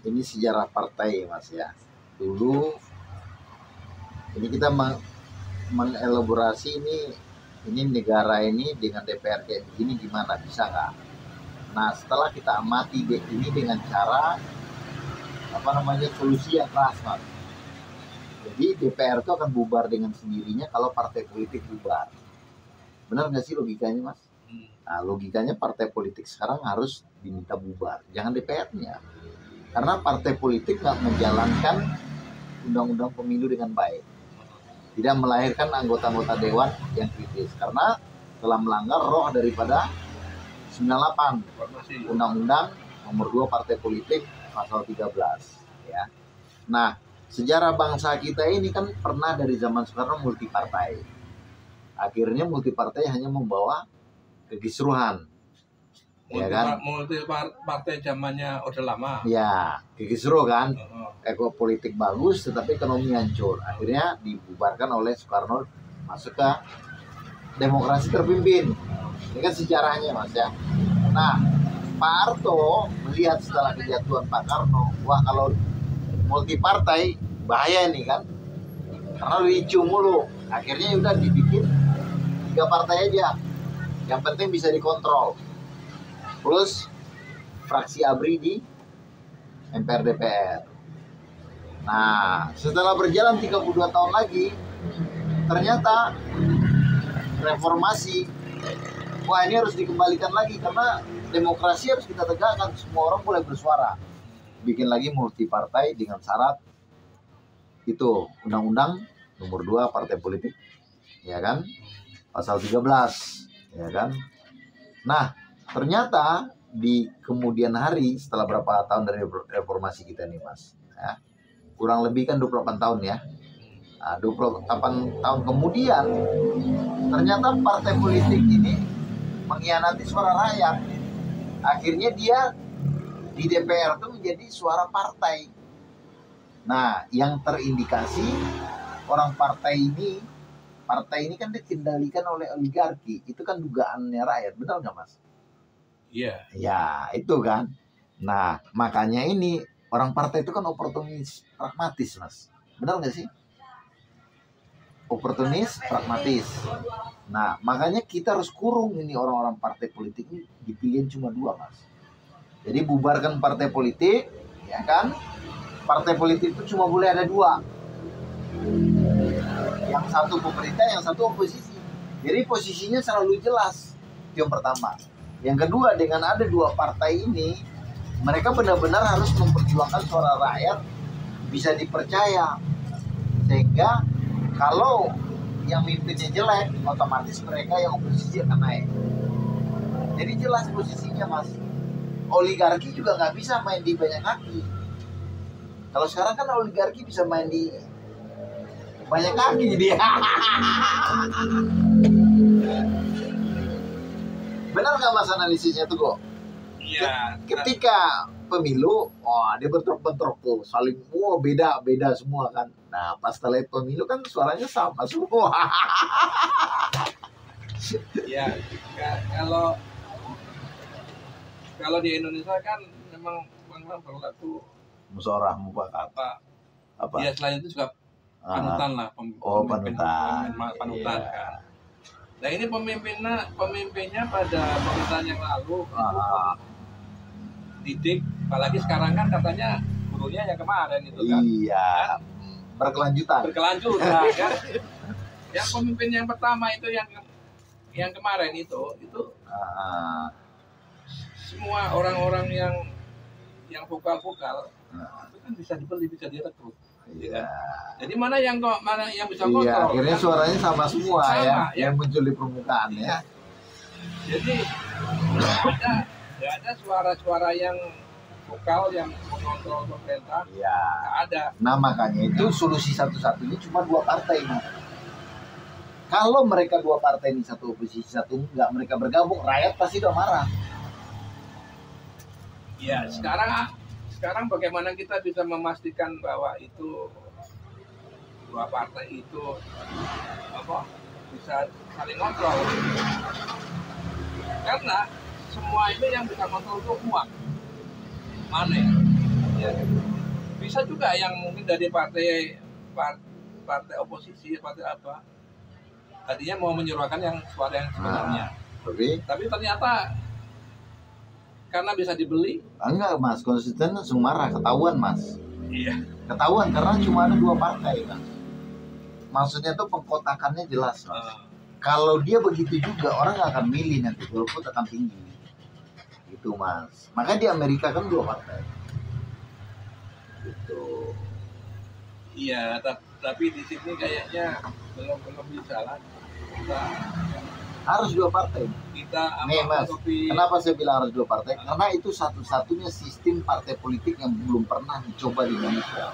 ini sejarah partai Mas ya. Dulu ini kita mengelaborasi ini negara ini dengan DPR kayak begini gimana, bisa nggak? Nah setelah kita amati ini dengan cara solusi yang keras Mas. Jadi DPR itu akan bubar dengan sendirinya kalau partai politik bubar. Benar nggak sih logikanya Mas? Nah logikanya partai politik sekarang harus diminta bubar, jangan DPR-nya. Karena partai politik nggak menjalankan undang-undang pemilu dengan baik. Tidak melahirkan anggota-anggota dewan yang kritis. Karena telah melanggar roh daripada 98 Undang-Undang nomor 2 Partai Politik pasal 13. Ya. Nah, sejarah bangsa kita ini kan pernah dari zaman Soekarno multipartai. Akhirnya multipartai hanya membawa kekisruhan. Ya kan? Multipartai zamannya Orde Lama. Ya, kekisruh kan. Politik bagus tetapi ekonomi hancur. Akhirnya dibubarkan oleh Soekarno, masuk ke demokrasi terpimpin. Ini kan sejarahnya Mas ya. Nah, Pak Harto melihat setelah kejatuhan Pak Karno, wah kalau multipartai bahaya ini kan, karena ricu mulu. Akhirnya udah dibikin 3 partai aja, yang penting bisa dikontrol. Plus fraksi ABRI di MPR DPR. Nah setelah berjalan 32 tahun lagi, ternyata reformasi, wah ini harus dikembalikan lagi karena demokrasi harus kita tegakkan, semua orang boleh bersuara. Bikin lagi multipartai dengan syarat itu Undang-Undang nomor 2 Partai Politik, ya kan, pasal 13, ya kan. Nah ternyata di kemudian hari setelah berapa tahun dari reformasi kita nih Mas ya, kurang lebih kan 28 tahun ya. Nah, 28 tahun kemudian ternyata partai politik ini mengkhianati suara rakyat. Akhirnya dia di DPR itu menjadi suara partai. Nah, yang terindikasi orang partai ini kan dikendalikan oleh oligarki. Itu kan dugaannya rakyat, benar nggak Mas? Iya. Ya, itu kan. Nah, makanya ini orang partai itu kan oportunis, pragmatis Mas. Benar nggak sih? Oportunis, pragmatis. Nah, makanya kita harus kurung ini orang-orang partai politik ini, dipilih cuma 2 Mas. Jadi bubarkan partai politik, ya kan? Partai politik itu cuma boleh ada 2. Yang satu pemerintah, yang satu oposisi. Jadi posisinya selalu jelas. Itu yang pertama. Yang kedua, dengan ada 2 partai ini, mereka benar-benar harus memperjuangkan suara rakyat bisa dipercaya. Sehingga kalau yang mimpinnya jelek, otomatis mereka yang oposisi akan naik. Jadi jelas posisinya Mas. Oligarki juga nggak bisa main di banyak kaki. Kalau sekarang kan oligarki bisa main di banyak kaki dia. Benar nggak Mas analisisnya tuh kok? Iya. Ketika pemilu, wah dia bentrok-bentrok tuh, saling, wah beda semua kan. Nah pas setelah pemilu kan suaranya sama semua. Ya, kalau di Indonesia kan memang berlaku musyawarah mufakat. Apa? Ya selain itu juga panutan lah. Panutan. Panutan kan. Nah ini pemimpinnya pada pemerintahan yang lalu itu didik, apalagi sekarang kan katanya gurunya yang kemarin itu kan. Iya. Berkelanjutan kan. Yang pemimpin yang pertama itu yang kemarin itu semua orang-orang yang vokal itu kan bisa dibeli, bisa direkrut. Iya. Jadi mana yang bisa kontrol? Iya, akhirnya kan? Suaranya sama semua sama, ya, yang muncul di permukaan ya. Jadi nggak ada suara-suara yang vokal yang mengontrol pemerintah. Iya. Nggak ada. Nah makanya itu solusi satu-satunya cuma 2 partai ini. Kalau mereka 2 partai ini, satu oposisi satu enggak, mereka bergabung, rakyat pasti udah marah. Ya sekarang bagaimana kita bisa memastikan bahwa itu 2 partai itu bisa saling kontrol? Karena semua ini yang bisa kontrol itu uang, money, ya. Bisa juga yang mungkin dari partai oposisi, partai apa, tadinya mau menyuarakan yang suara yang sebenarnya. Tapi ternyata karena bisa dibeli. Enggak mas, konsisten langsung marah, ketahuan mas. Iya. Ketahuan karena cuma ada 2 partai mas. Maksudnya tuh pengkotakannya jelas mas. Kalau dia begitu juga orang nggak akan milih nanti, golput akan tinggi. Gitu mas. Makanya di Amerika kan 2 partai. Gitu. Iya, tapi di sini kayaknya belum bisa lah. Harus 2 partai. Nih mas, kenapa saya bilang harus 2 partai? Karena itu satu-satunya sistem partai politik yang belum pernah dicoba di Indonesia.